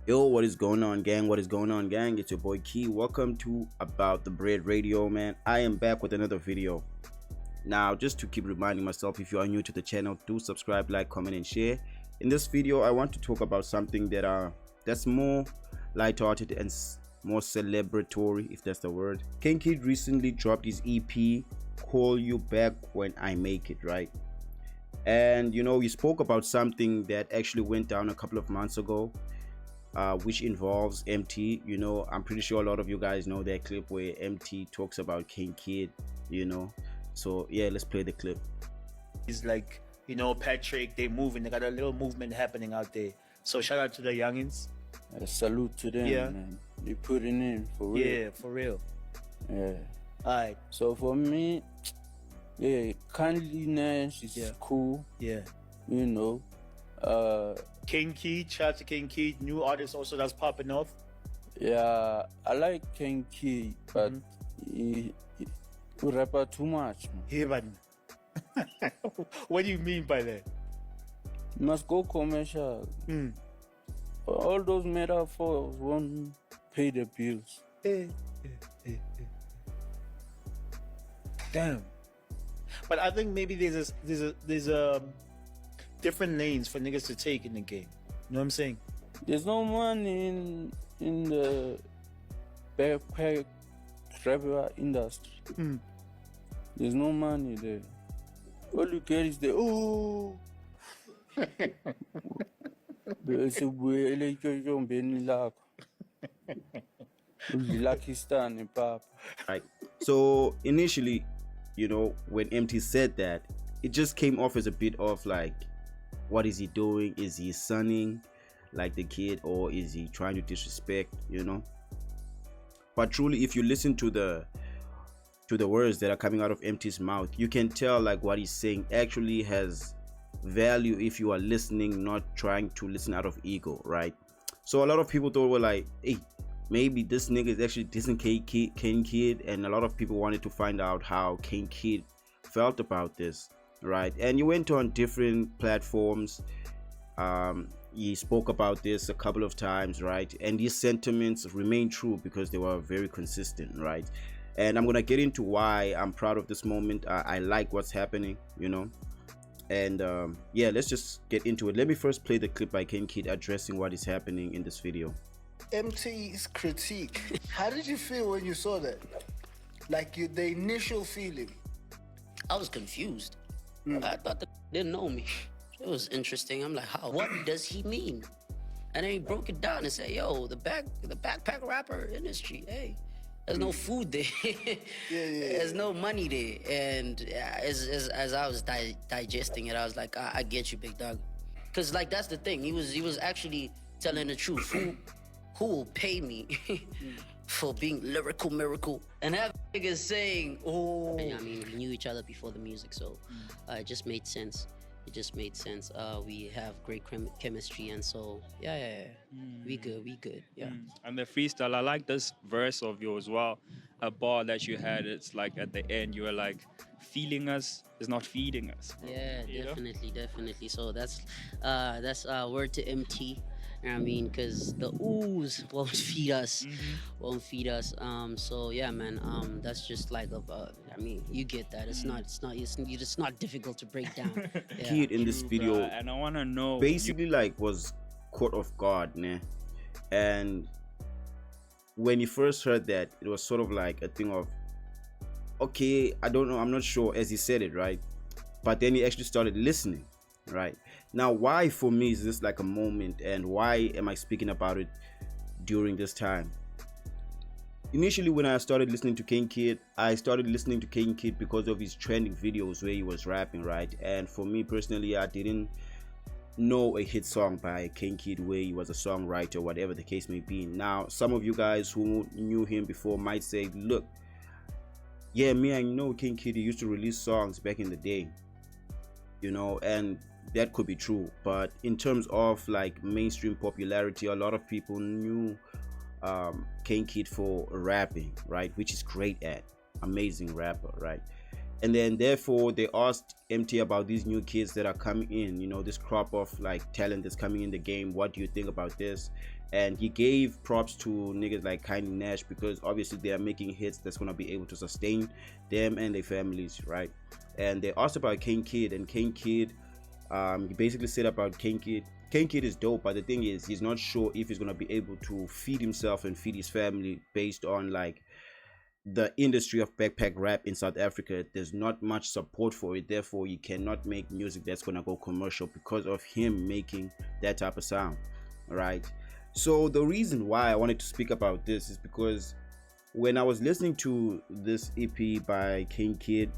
Yo, what is going on, gang? What is going on, gang? It's your boy Key. Welcome to About the Bread Radio, man. I am back with another video. Now, just to keep reminding myself, if you are new to the channel, do subscribe, like, comment, and share. In this video, I want to talk about something that's more lighthearted and more celebratory, if that's the word. Kane Keid recently dropped his EP, Call You Back When I Make It, right? And he spoke about something that actually went down a couple of months ago. Which involves Emtee. I'm pretty sure a lot of you guys know that clip where Emtee talks about Kane Keid. So yeah, let's play the clip. It's like, Patrick, they moving, they got a little movement happening out there. So shout out to the youngins. Salute to them, Yeah. man. They putting in for real. Yeah, for real. Yeah. Alright, So for me, yeah, kindlynxsh is Yeah. cool. yeah. Kane Keid, shout out to Kane Keid, new artist also that's popping off. Yeah, I like Kane Keid, but he rapper too much, man. Hey, man. What do you mean by that? He must go commercial. Hmm. All those metaphors won't pay the bills. Eh. Damn. But I think maybe there's a different lanes for niggas to take in the game. You know what I'm saying? There's no money in the backpack rapper industry. Hmm. There's no money there. All you get is the bese ubuyele etshontshombeni lakho udlilakhistan papa. Right. So initially, when Emtee said that, it just came off as a bit of like, what is he doing? Is he sunning like the kid, or is he trying to disrespect? But truly, if you listen to the words that are coming out of Emtee's mouth, you can tell like what he's saying actually has value if you are listening, not trying to listen out of ego, right? So a lot of people thought, were like, hey, maybe this nigga is actually dissing Kane Keid, and a lot of people wanted to find out how Kane Keid felt about this, right? And you went on different platforms. He spoke about this a couple of times, right? And these sentiments remain true because they were very consistent, right? And I'm gonna get into why I'm proud of this moment. I like what's happening, and yeah, let's just get into it. Let me first play the clip by Kane Keid addressing what is happening in this video. Emtee's critique. How did you feel when you saw that? Like the initial feeling? I was confused. I thought they didn't know me. It was interesting. I'm like, how? What does he mean? And then he broke it down and said, "Yo, the backpack rapper industry. Hey, there's no food there. There's no money there." And as I was digesting it, I was like, I get you, big dog. Cause like that's the thing. He was actually telling the truth. Who will pay me for being lyrical miracle? And that nigga saying, oh. I mean, we knew each other before the music, so it just made sense. It just made sense. We have great chemistry, and so yeah. We good. Yeah. And the freestyle, I like this verse of yours. Well, a bar that you had. It's like at the end, you were like, feeling us is not feeding us. Yeah, definitely. So that's word to Emtee. I mean, because the ooze won't feed us, So yeah, man. That's just like I mean, you get that. It's not difficult to break down. Yeah. Kid in this video, and I wanna know, basically like was caught off guard, nah? And when he first heard that, it was sort of like a thing of, okay, I don't know, I'm not sure, as he said it, right? But then he actually started listening, right? Now, why for me is this like a moment, and why am I speaking about it during this time? Initially, when I started listening to Kane Keid, I started listening to Kane Keid because of his trending videos where he was rapping, right? And for me personally, I didn't know a hit song by Kane Keid where he was a songwriter, whatever the case may be. Now, some of you guys who knew him before might say, look, yeah, me, I know Kane Keid used to release songs back in the day, and that could be true. But in terms of like mainstream popularity, a lot of people knew Kane Keid for rapping, right? Which is great at, amazing rapper, right? And then therefore they asked Emtee about these new kids that are coming in, you know, this crop of like talent that's coming in the game. What do you think about this? And he gave props to niggas like kindlynxsh, because obviously they are making hits that's going to be able to sustain them and their families, right? And they asked about Kane Keid, and Kane Keid, he basically said about Kane Keid, Kane Keid is dope, but the thing is he's not sure if he's going to be able to feed himself and feed his family based on like the industry of backpack rap in South Africa. There's not much support for it, therefore you cannot make music that's going to go commercial because of him making that type of sound, right? So the reason why I wanted to speak about this is because when I was listening to this EP by Kane Keid,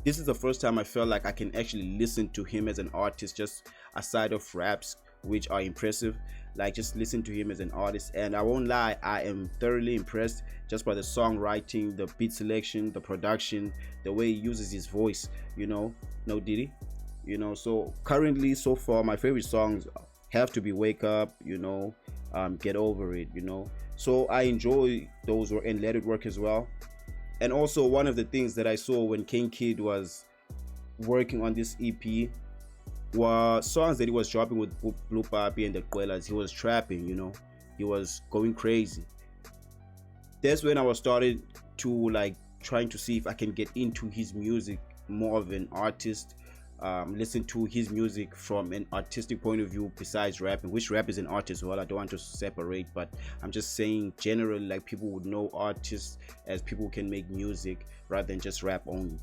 this is the first time I felt like I can actually listen to him as an artist, just aside of raps, which are impressive, like just listen to him as an artist. And I won't lie, I am thoroughly impressed just by the songwriting, the beat selection, the production, the way he uses his voice, you know, no diddy, you know. So currently, so far, my favorite songs have to be Wake Up, you know, Get Over It, you know. So I enjoy those, and Let It Work as well. And also one of the things that I saw when Kane Keid was working on this EP were songs that he was dropping with Blue Papi and the Quellas. He was trapping, you know, he was going crazy. That's when I was started to like trying to see if I can get into his music more of an artist, listen to his music from an artistic point of view besides rapping, which rap is an art as well. I don't want to separate, but I'm just saying generally, like, people would know artists as people who can make music rather than just rap only,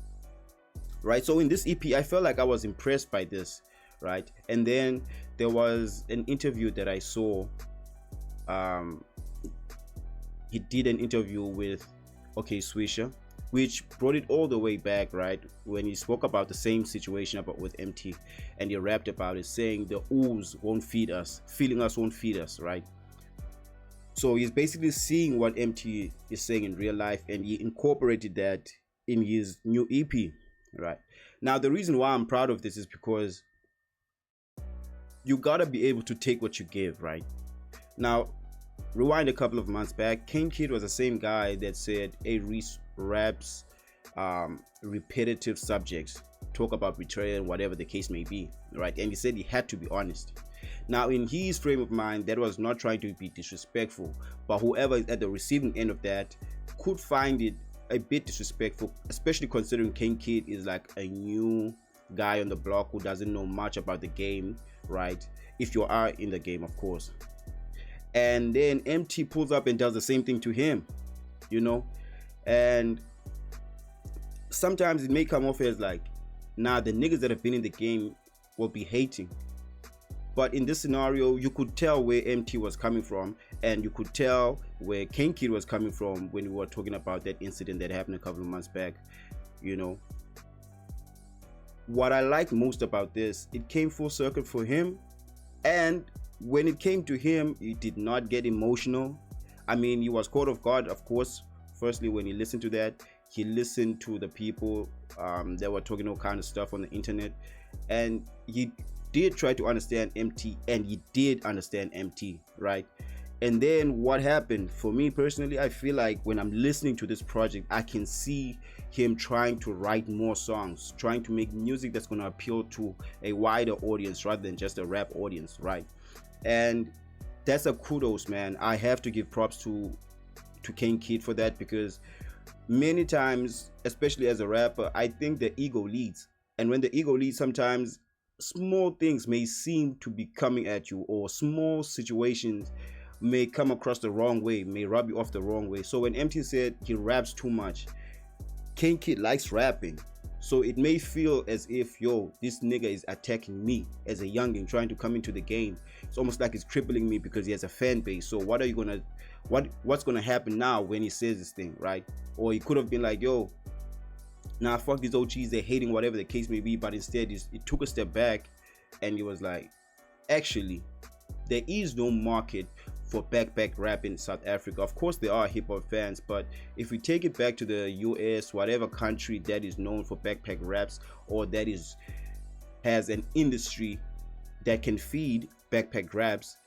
right? So in this EP, I felt like I was impressed by this, right? And then there was an interview that I saw. He did an interview with OK Swisher, which brought it all the way back, right, when he spoke about the same situation about with Emtee, and he rapped about it, saying the ooze won't feed us, feeling us won't feed us, right? So he's basically seeing what Emtee is saying in real life, and he incorporated that in his new EP, right? Now the reason why I'm proud of this is because you gotta be able to take what you give, right? Now rewind a couple of months back, Kane Keid was the same guy that said, hey, Reece raps repetitive subjects, talk about betrayal, whatever the case may be, right? And he said he had to be honest. Now in his frame of mind, that was not trying to be disrespectful, but whoever is at the receiving end of that could find it a bit disrespectful, especially considering Kane Keid is like a new guy on the block who doesn't know much about the game, right? If you are in the game, of course. And then Emtee pulls up and does the same thing to him, you know. And sometimes it may come off as like, nah, the niggas that have been in the game will be hating. But in this scenario, you could tell where Emtee was coming from, and you could tell where Kane Keid was coming from when we were talking about that incident that happened a couple of months back, you know. What I like most about this, it came full circle for him, and when it came to him, he did not get emotional. I mean, he was caught off guard, of course. Firstly, when he listened to that, he listened to the people that were talking all kind of stuff on the internet, and he did try to understand Emtee, and he did understand Emtee, right? And then what happened for me personally, I feel like when I'm listening to this project, I can see him trying to write more songs, trying to make music that's going to appeal to a wider audience rather than just a rap audience, right? And that's a kudos, man. I have to give props to Kane Keid for that, because many times, especially as a rapper, I think the ego leads, and when the ego leads, sometimes small things may seem to be coming at you, or small situations may come across the wrong way, may rub you off the wrong way. So when Emtee said he raps too much, Kane Keid likes rapping, so it may feel as if, yo, this nigga is attacking me as a youngin trying to come into the game. It's almost like he's crippling me because he has a fan base. So what are you gonna, what's gonna happen now when he says this thing, right? Or he could have been like, yo, nah, fuck these OGs, they're hating, whatever the case may be. But instead, he took a step back and he was like, actually, there is no market for backpack rap in South Africa. Of course there are hip-hop fans, but if we take it back to the US, whatever country that is known for backpack raps, or that has an industry that can feed backpack raps,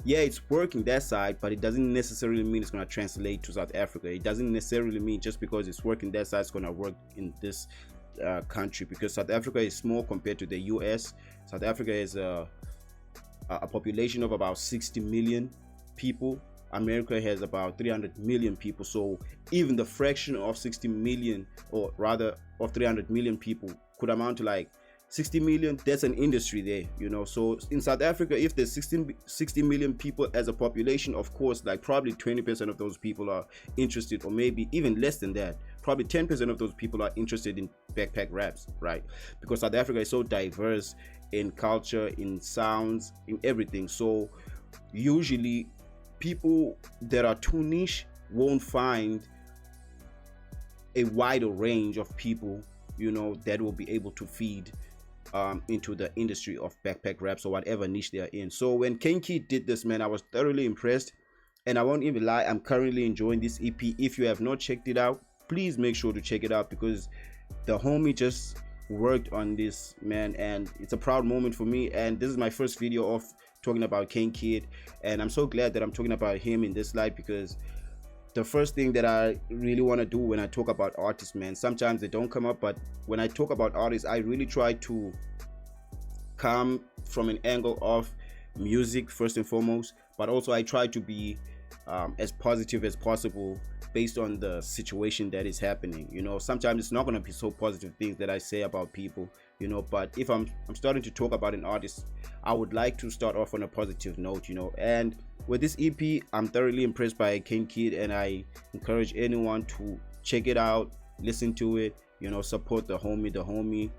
yeah, it's working that side, but it doesn't necessarily mean it's going to translate to South Africa. It doesn't necessarily mean just because it's working that side, it's going to work in this country, because South Africa is small compared to the US. South Africa is a population of about 60 million people. America has about 300 million people. So even the fraction of 60 million, or rather of 300 million people, could amount to like 60 million. That's an industry there, you know. So in South Africa, if there's 60 million people as a population, of course, like probably 20% of those people are interested, or maybe even less than that, probably 10% of those people are interested in backpack raps, right? Because South Africa is so diverse in culture, in sounds, in everything. So usually people that are too niche won't find a wider range of people, you know, that will be able to feed into the industry of backpack raps or whatever niche they are in. So when Kane Keid did this, man, I was thoroughly impressed, and I won't even lie, I'm currently enjoying this EP. If you have not checked it out, please make sure to check it out, because the homie just worked on this, man, and it's a proud moment for me. And this is my first video of talking about Kane Keid, and I'm so glad that I'm talking about him in this light, because the first thing that I really want to do when I talk about artists, man, sometimes they don't come up, but when I talk about artists, I really try to come from an angle of music first and foremost, but also I try to be as positive as possible based on the situation that is happening. You know, sometimes it's not going to be so positive things that I say about people, you know, but if I'm starting to talk about an artist, I would like to start off on a positive note, you know. And with this EP, I'm thoroughly impressed by Kane Keid, and I encourage anyone to check it out, listen to it, you know, support the homie. The homie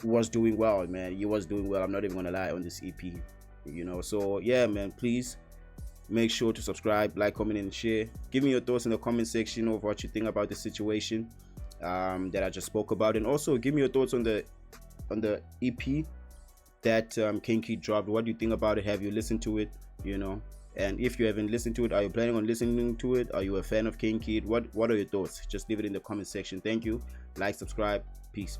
was doing well, man. He was doing well, I'm not even gonna lie, on this EP, you know. So yeah, man, please make sure to subscribe, like, comment, and share. Give me your thoughts in the comment section of what you think about the situation that I just spoke about, and also give me your thoughts on the EP that Kane Keid dropped. What do you think about it? Have you listened to it, you know? And if you haven't listened to it, are you planning on listening to it? Are you a fan of Kane Keid? What are your thoughts? Just leave it in the comment section. Thank you. Like, subscribe. Peace.